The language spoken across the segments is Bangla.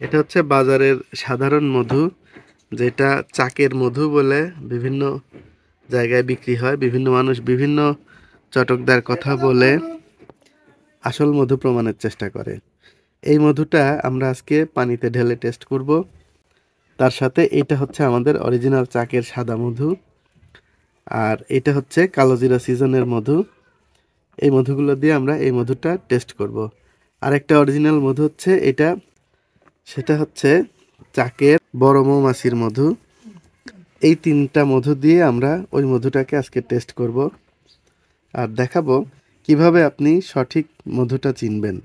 এটা হচ্ছে বাজারের সাধারণ মধু, যেটা চাকের মধু বলে বিভিন্ন জায়গায় বিক্রি হয়। বিভিন্ন মানুষ বিভিন্ন চটকদার কথা বলে আসল মধু প্রমাণের চেষ্টা করে। এই মধুটা আমরা আজকে পানিতে ঢেলে টেস্ট করব। তার সাথে এটা হচ্ছে আমাদের অরিজিনাল চাকের সাদা মধু, আর এটা হচ্ছে কালোজিরা সিজনের মধু। এই মধুগুলো দিয়ে আমরা এই মধুটা টেস্ট করব। আরেকটা অরিজিনাল মধু হচ্ছে এটা, সেটা হচ্ছে চাকের বড় মৌমাছির মধু। এই তিনটা মধু দিয়ে আমরা ওই মধুটাকে আজকে টেস্ট করব আর দেখাবো কিভাবে আপনি সঠিক মধুটা চিনবেন।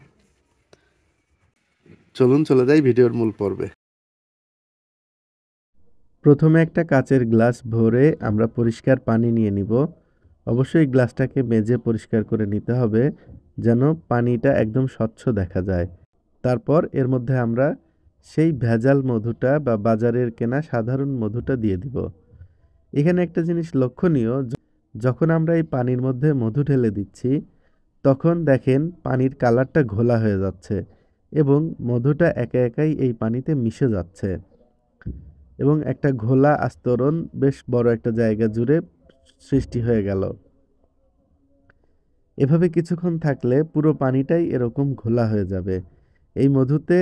চলুন চলে যাই ভিডিওর মূল পর্বে। প্রথমে একটা কাচের গ্লাস ভরে আমরা পরিষ্কার পানি নিয়ে নিব। অবশ্যই গ্লাসটাকে মেজে পরিষ্কার করে নিতে হবে, যেন পানিটা একদম স্বচ্ছ দেখা যায়। তারপর এর মধ্যে আমরা সেই ভেজাল মধুটা বা বাজারের কেনা সাধারণ মধুটা দিয়ে দিব। এখানে একটা জিনিস লক্ষণীয়, যখন আমরা এই পানির মধ্যে মধু ঢেলে দিচ্ছি তখন দেখেন পানির কালারটা ঘোলা হয়ে যাচ্ছে এবং মধুটা একা একাই এই পানিতে মিশে যাচ্ছে এবং একটা ঘোলা আস্তরণ বেশ বড় একটা জায়গা জুড়ে সৃষ্টি হয়ে গেল। এভাবে কিছুক্ষণ থাকলে পুরো পানিটাই এরকম ঘোলা হয়ে যাবে। এই মধুতে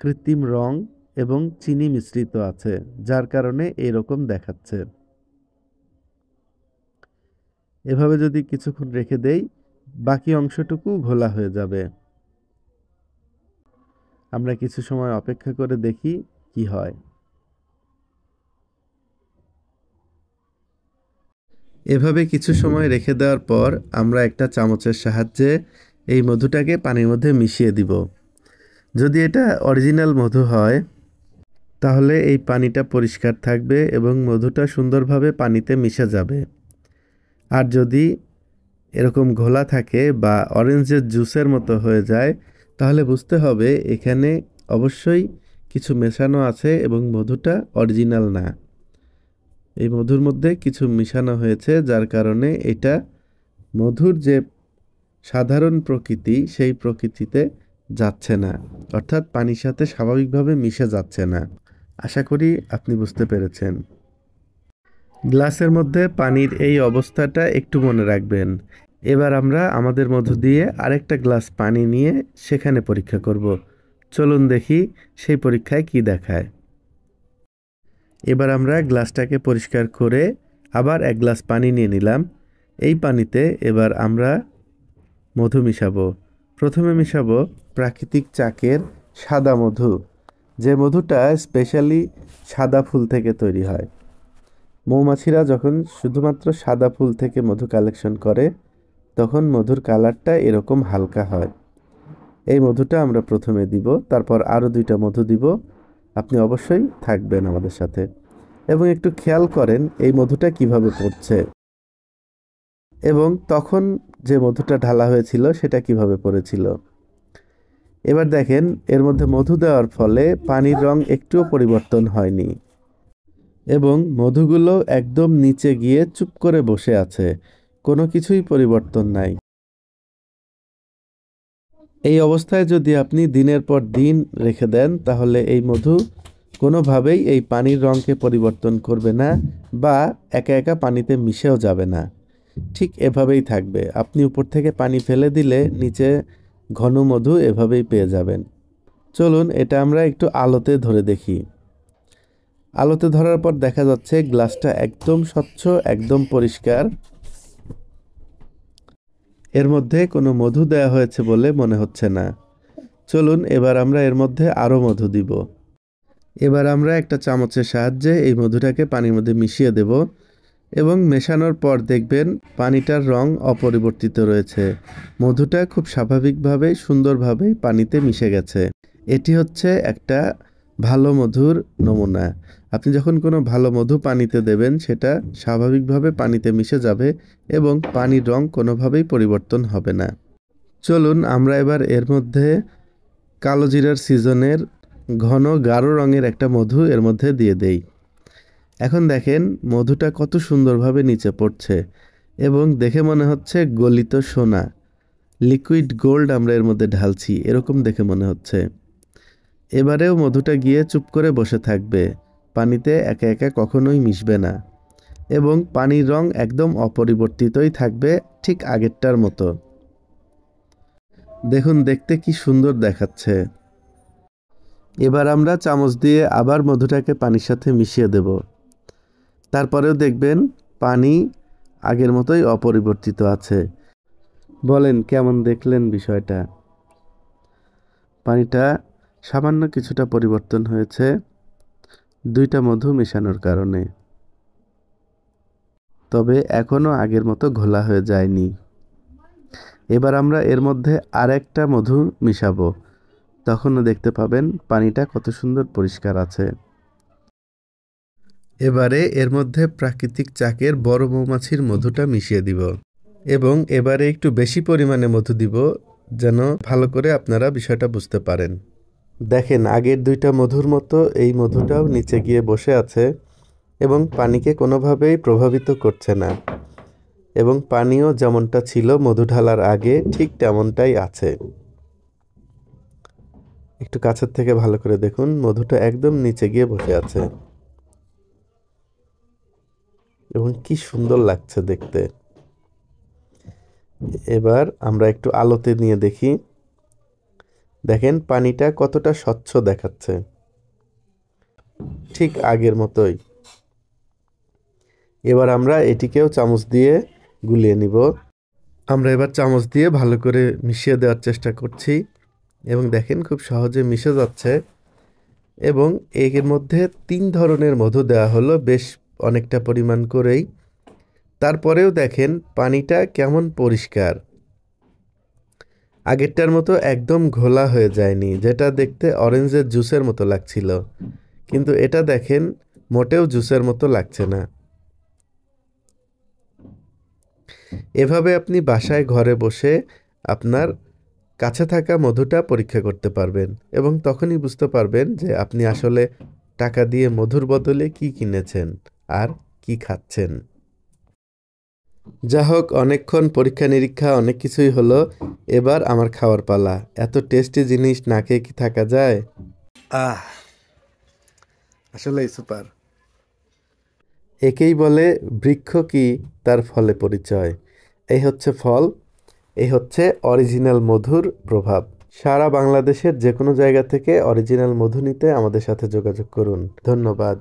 কৃত্রিম রং এবং চিনি মিশ্রিত আছে, যার কারণে এরকম দেখাচ্ছে। এভাবে যদি কিছুক্ষণ রেখে দেই, বাকি অংশটুকু ঘোলা হয়ে যাবে। আমরা কিছু সময় অপেক্ষা করে দেখি কি হয়। এভাবে কিছু সময় রেখে দেওয়ার পর আমরা একটা চামচের সাহায্যে এই মধুটাকে পানির মধ্যে মিশিয়ে দিব। যদি এটা অরিজিনাল মধু হয় তাহলে এই পানিটা পরিষ্কার থাকবে এবং মধুটা সুন্দরভাবে পানিতে মিশে যাবে। আর যদি এরকম ঘোলা থাকে বা অরেঞ্জের জুসের মতো হয়ে যায়, তাহলে বুঝতে হবে এখানে অবশ্যই কিছু মেশানো আছে এবং মধুটা অরিজিনাল না। এই মধুর মধ্যে কিছু মিশানো হয়েছে, যার কারণে এটা মধুর যে সাধারণ প্রকৃতি সেই প্রকৃতিতে যাচ্ছে না, অর্থাৎ পানির সাথে স্বাভাবিকভাবে মিশে যাচ্ছে না। আশা করি আপনি বুঝতে পেরেছেন। গ্লাসের মধ্যে পানির এই অবস্থাটা একটু মনে রাখবেন। এবার আমরা আমাদের মধু দিয়ে আরেকটা গ্লাস পানি নিয়ে সেখানে পরীক্ষা করব। চলুন দেখি সেই পরীক্ষায় কি দেখায়। এবার আমরা গ্লাসটাকে পরিষ্কার করে আবার এক গ্লাস পানি নিয়ে নিলাম। এই পানিতে এবার আমরা মধু মিশাবো। প্রথমে মিশাবো প্রাকৃতিক চাকের সাদা মধু, যে মধুটা স্পেশালি সাদা ফুল থেকে তৈরি হয়। মৌমাছিরা যখন শুধুমাত্র সাদা ফুল থেকে মধু কালেকশন করে তখন মধুর কালারটা এরকম হালকা হয়। এই মধুটা আমরা প্রথমে দিব, তারপর আরও 2টা মধু দিব। আপনি অবশ্যই থাকবেন আমাদের সাথে এবং একটু খেয়াল করেন এই মধুটা কিভাবে পড়ছে এবং তখন যে মধুটা ঢালা হয়েছিল সেটা কিভাবে পড়েছিল। এবার দেখেন এর মধ্যে মধু দেওয়ার ফলে পানির রং একটুও পরিবর্তন হয়নি এবং মধুগুলো একদম নিচে গিয়ে চুপ করে বসে আছে, কোনো কিছুই পরিবর্তন নাই। এই অবস্থায় যদি আপনি দিনের পর দিন রেখে দেন তাহলে এই মধু কোনোভাবেই এই পানির রঙকে পরিবর্তন করবে না বা একা একা পানিতে মিশেও যাবে না। ঠিক এভাবেই থাকবে। আপনি উপর থেকে পানি ফেলে দিলে নিচে ঘন মধু এভাবেই পেয়ে যাবেন। চলুন এটা আমরা একটু আলোতে ধরে দেখি। আলোতে ধরার পর দেখা যাচ্ছে গ্লাসটা একদম স্বচ্ছ, একদম পরিষ্কার। এর মধ্যে কোনো মধু দেওয়া হয়েছে বলে মনে হচ্ছে না। চলুন এবার আমরা এর মধ্যে আরও মধু দিব। এবার আমরা একটা চামচের সাহায্যে এই মধুটাকে পানির মধ্যে মিশিয়ে দেব এবং মেশানোর পর দেখবেন পানিটার রং অপরিবর্তিত রয়েছে। মধুটা খুব স্বাভাবিকভাবে সুন্দরভাবে পানিতে মিশে গেছে। এটি হচ্ছে একটা ভালো মধুর নমুনা। আপনি যখন কোনো ভালো মধু পানিতে দেবেন সেটা স্বাভাবিকভাবে পানিতে মিশে যাবে এবং পানির রং কোনোভাবেই পরিবর্তন হবে না। চলুন আমরা এবার এর মধ্যে কালোজিরার সিজনের ঘন গাঢ় রঙের একটা মধু এর মধ্যে দিয়ে দেই। এখন দেখেন মধুটা কত সুন্দরভাবে নিচে পড়ছে এবং দেখে মনে হচ্ছে গলিত সোনা, লিকুইড গোল্ড আমরা এর মধ্যে ঢালছি এরকম দেখে মনে হচ্ছে। এবারেও মধুটা গিয়ে চুপ করে বসে থাকবে, পানিতে একা একা কখনোই মিশবে না এবং পানির রং একদম অপরিবর্তিতই থাকবে, ঠিক আগেরটার মতো। দেখুন দেখতে কি সুন্দর দেখাচ্ছে। এবার আমরা চামচ দিয়ে আবার মধুটাকে পানির সাথে মিশিয়ে দেব। তারপরেও দেখবেন পানি আগের মতোই অপরিবর্তিত আছে। বলেন কেমন দেখলেন বিষয়টা? পানিটা সামান্য কিছুটা পরিবর্তন হয়েছে দুইটা মধু মেশানোর কারণে, তবে এখনও আগের মতো ঘোলা হয়ে যায়নি। এবার আমরা এর মধ্যে আরেকটা মধু মিশাবো, তখনও দেখতে পাবেন পানিটা কত সুন্দর পরিষ্কার আছে। এবারে এর মধ্যে প্রাকৃতিক চাকের বড় মৌমাছির মধুটা মিশিয়ে দিব এবং এবারে একটু বেশি পরিমাণে মধু দিব, যেন ভালো করে আপনারা বিষয়টা বুঝতে পারেন। দেখেন আগের দুইটা মধুর মতো এই মধুটাও নিচে গিয়ে বসে আছে এবং পানিকে কোনোভাবেই প্রভাবিত করছে না, এবং পানিও যেমনটা ছিল মধু ঢালার আগে ঠিক তেমনটাই আছে। একটু কাছের থেকে ভালো করে দেখুন, মধুটা একদম নিচে গিয়ে বসে আছে এবং কি সুন্দর লাগছে দেখতে। এবার আমরা একটু আলোতে নিয়ে দেখি, দেখেন পানিটা কতটা স্বচ্ছ দেখাচ্ছে, ঠিক আগের মতোই। এবার আমরা এটিকেও চামচ দিয়ে গুলিয়ে নিব। আমরা এবার চামচ দিয়ে ভালো করে মিশিয়ে দেওয়ার চেষ্টা করছি এবং দেখেন খুব সহজে মিশে যাচ্ছে। এবং এর মধ্যে ৩ ধরনের মধু দেওয়া হলো, বেশ অনেকটা পরিমাণ করেই। তারপরেও দেখেন পানিটা কেমন পরিষ্কার, আগেরটার মতো একদম ঘোলা হয়ে যায়নি, যেটা দেখতে অরেঞ্জের জুসের মতো লাগছিল, কিন্তু এটা দেখেন মোটেও জুসের মতো লাগছে না। এভাবে আপনি বাসায় ঘরে বসে আপনার কাছে থাকা মধুটা পরীক্ষা করতে পারবেন এবং তখনই বুঝতে পারবেন যে আপনি আসলে টাকা দিয়ে মধুর বদলে কি কিনেছেন আর কি খাচ্ছেন। যা হোক, অনেকক্ষণ পরীক্ষা নিরীক্ষা অনেক কিছুই হলো, এবার আমার খাওয়ার পালা। এত টেস্টি জিনিস না খেয়ে কি থাকা যায়? আহ, আসলেই সুপার। একেই বলে বৃক্ষ কি তার ফলে পরিচয়। এই হচ্ছে ফল, এই হচ্ছে অরিজিনাল মধুর প্রভাব। সারা বাংলাদেশের যে কোনো জায়গা থেকে অরিজিনাল মধু নিতে আমাদের সাথে যোগাযোগ করুন। ধন্যবাদ।